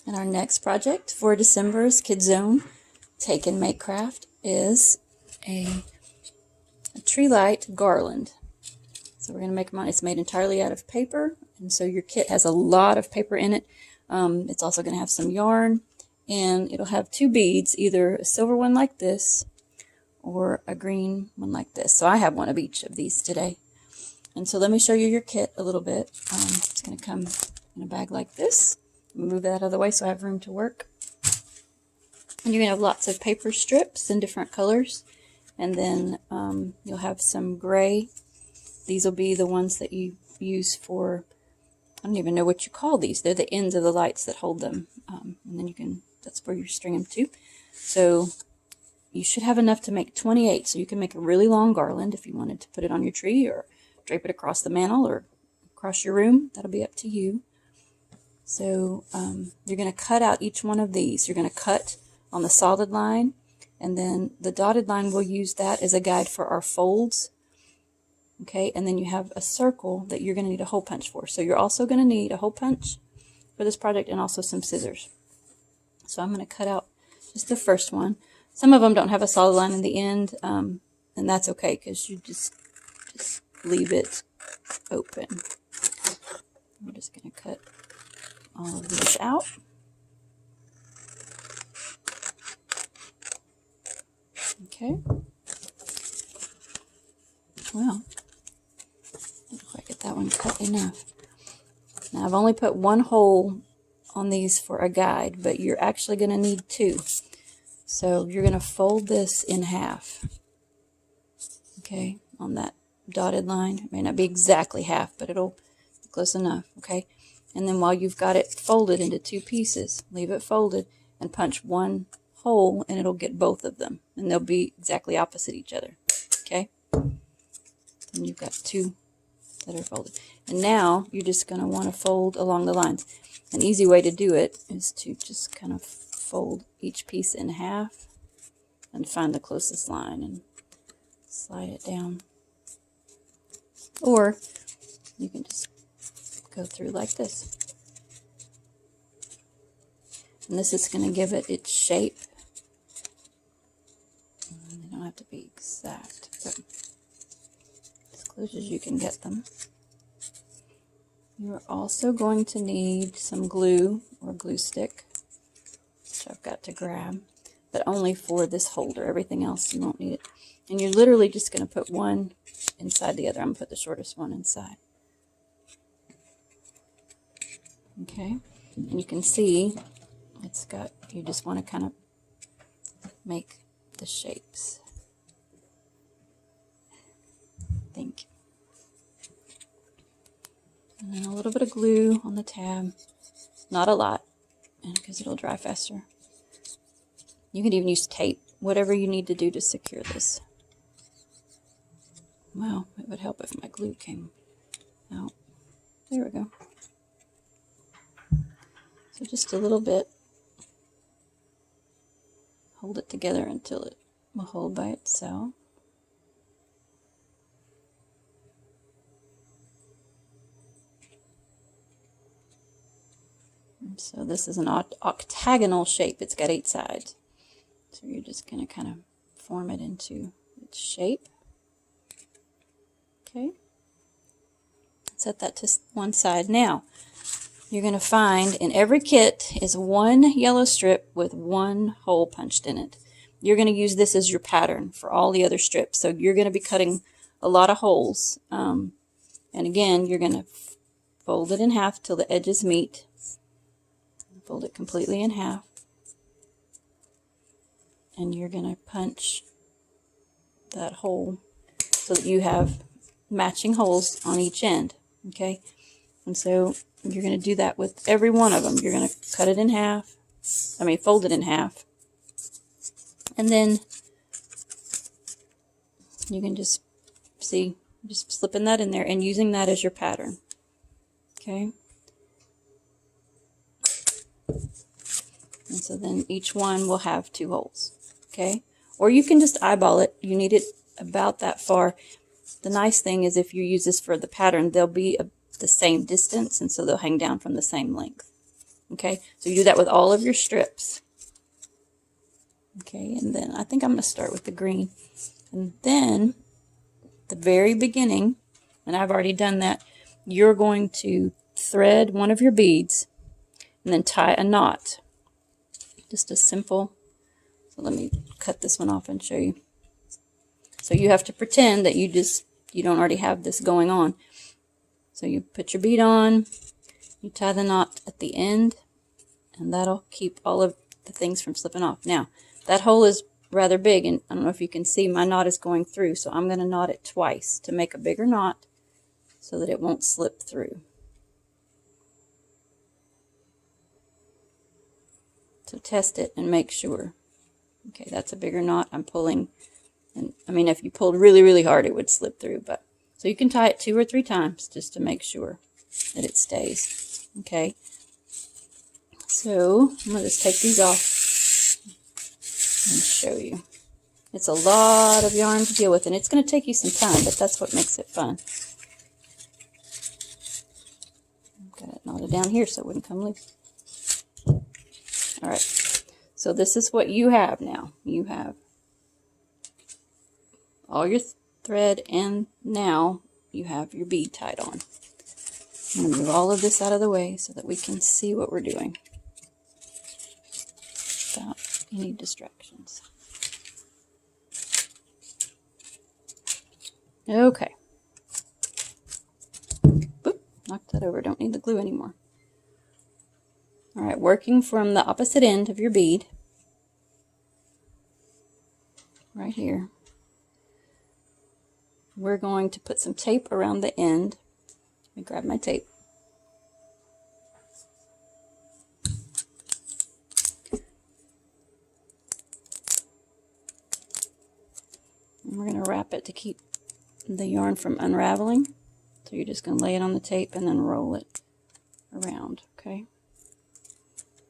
And our next project for December's Kid Zone Take and Make Craft is a tree light garland. So we're going to make mine. It's made entirely out of paper, and so your kit has a lot of paper in it. It's also going to have some yarn, and it'll have two beads, either a silver one like this or a green one like this. So I have one of each of these today. And so let me show you your kit a little bit. It's going to come in a bag like this. Move that out of the way so I have room to work. And you're going to have lots of paper strips in different colors. And then you'll have some gray. These will be the ones that you use for, I don't even know what you call these. They're the ends of the lights that hold them. And then you can, that's where you string them to. So you should have enough to make 28. So you can make a really long garland if you wanted to put it on your tree or drape it across the mantle or across your room. That'll be up to you. So you're going to cut out each one of these. You're going to cut on the solid line, and then the dotted line, we'll use that as a guide for our folds. Okay, and then you have a circle that you're going to need a hole punch for. So you're also going to need a hole punch for this project and also some scissors. So I'm going to cut out just the first one. Some of them don't have a solid line in the end, and that's okay because you just leave it open. We're just going to cut all of these out. Okay. Well, if I get that one cut enough. Now I've only put one hole on these for a guide, but you're actually going to need two. So you're going to fold this in half. Okay, on that dotted line. It may not be exactly half, but it'll be close enough. Okay. And then while you've got it folded into two pieces, leave it folded and punch one hole and it'll get both of them. And they'll be exactly opposite each other. Okay? And you've got two that are folded. And now you're just going to want to fold along the lines. An easy way to do it is to just kind of fold each piece in half and find the closest line and slide it down. Or you can just go through like this. And this is going to give it its shape. And they don't have to be exact, but as close as you can get them. You're also going to need some glue or glue stick, which I've got to grab, but only for this holder. Everything else you won't need it. And you're literally just going to put one inside the other. I'm going to put the shortest one inside. Okay, and you can see it's got, you just want to kind of make the shapes. Thank you. And then a little bit of glue on the tab, not a lot, because it'll dry faster. You can even use tape, whatever you need to do to secure this. Well, it would help if my glue came out. There we go. So just a little bit. Hold it together until it will hold by itself. And so this is an octagonal shape. It's got 8 sides. So you're just going to kind of form it into its shape. Okay. Set that to one side. Now, you're going to find in every kit is one yellow strip with one hole punched in it. You're going to use this as your pattern for all the other strips. So you're going to be cutting a lot of holes. And again, you're going to fold it in half till the edges meet. Fold it completely in half. And you're going to punch that hole so that you have matching holes on each end. Okay? And so you're going to do that with every one of them. You're going to cut it in half. Fold it in half. And then you can just see, just slipping that in there and using that as your pattern. Okay. And so then each one will have 2 holes. Okay. Or you can just eyeball it. You need it about that far. The nice thing is if you use this for the pattern, they'll be the same distance, and so they'll hang down from the same length. Okay, so you do that with all of your strips. Okay, and then I think I'm going to start with the green. And then, the very beginning, and I've already done that, you're going to thread one of your beads and then tie a knot. Just a simple, so let me cut this one off and show you. So you have to pretend that you don't already have this going on. So you put your bead on, you tie the knot at the end, and that'll keep all of the things from slipping off. Now, that hole is rather big, and I don't know if you can see, my knot is going through, so I'm going to knot it twice to make a bigger knot so that it won't slip through. So test it and make sure. Okay, that's a bigger knot. I'm pulling, and I mean, if you pulled really, really hard, it would slip through, but so you can tie it 2 or 3 times just to make sure that it stays. Okay, so I'm going to just take these off and show you. It's a lot of yarn to deal with, and it's going to take you some time, but that's what makes it fun. I've got it knotted down here so it wouldn't come loose. All right, so this is what you have now. You have all your thread, and now you have your bead tied on. I'm going to move all of this out of the way so that we can see what we're doing without any distractions. Okay. Boop, knocked that over. Don't need the glue anymore. All right, working from the opposite end of your bead, right here, we're going to put some tape around the end. Let me grab my tape. And we're going to wrap it to keep the yarn from unraveling. So you're just going to lay it on the tape and then roll it around, okay?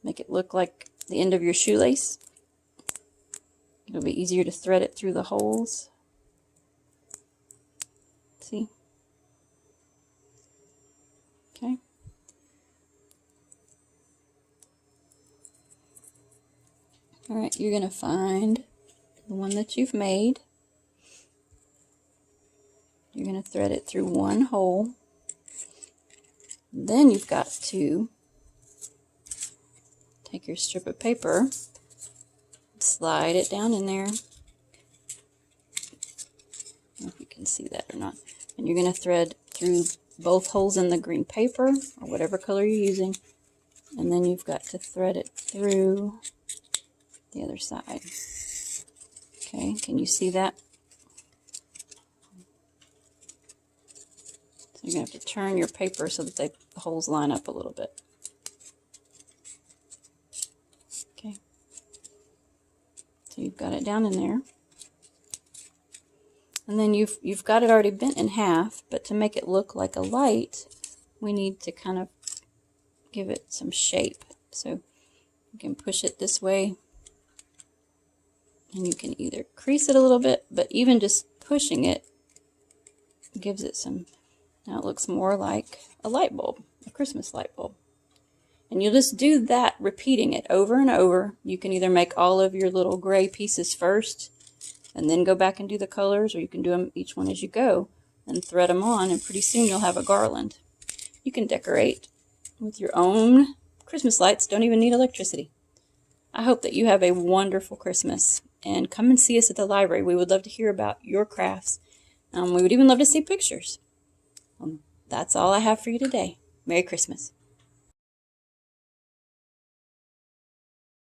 Make it look like the end of your shoelace. It'll be easier to thread it through the holes. See? Okay. All right, you're going to find the one that you've made. You're going to thread it through one hole. Then you've got to take your strip of paper, slide it down in there. I don't know if you can see that or not. And you're going to thread through both holes in the green paper, or whatever color you're using. And then you've got to thread it through the other side. Okay, can you see that? So you're going to have to turn your paper so that the holes line up a little bit. Okay. So you've got it down in there. And then you've got it already bent in half, but to make it look like a light, we need to kind of give it some shape. So you can push it this way, and you can either crease it a little bit, but even just pushing it gives it some, now it looks more like a light bulb, a Christmas light bulb. And you'll just do that, repeating it over and over. You can either make all of your little gray pieces first and then go back and do the colors, or you can do them each one as you go and thread them on, and pretty soon you'll have a garland. You can decorate with your own Christmas lights, don't even need electricity. I hope that you have a wonderful Christmas, and come and see us at the library. We would love to hear about your crafts. We would even love to see pictures. That's all I have for you today. Merry Christmas.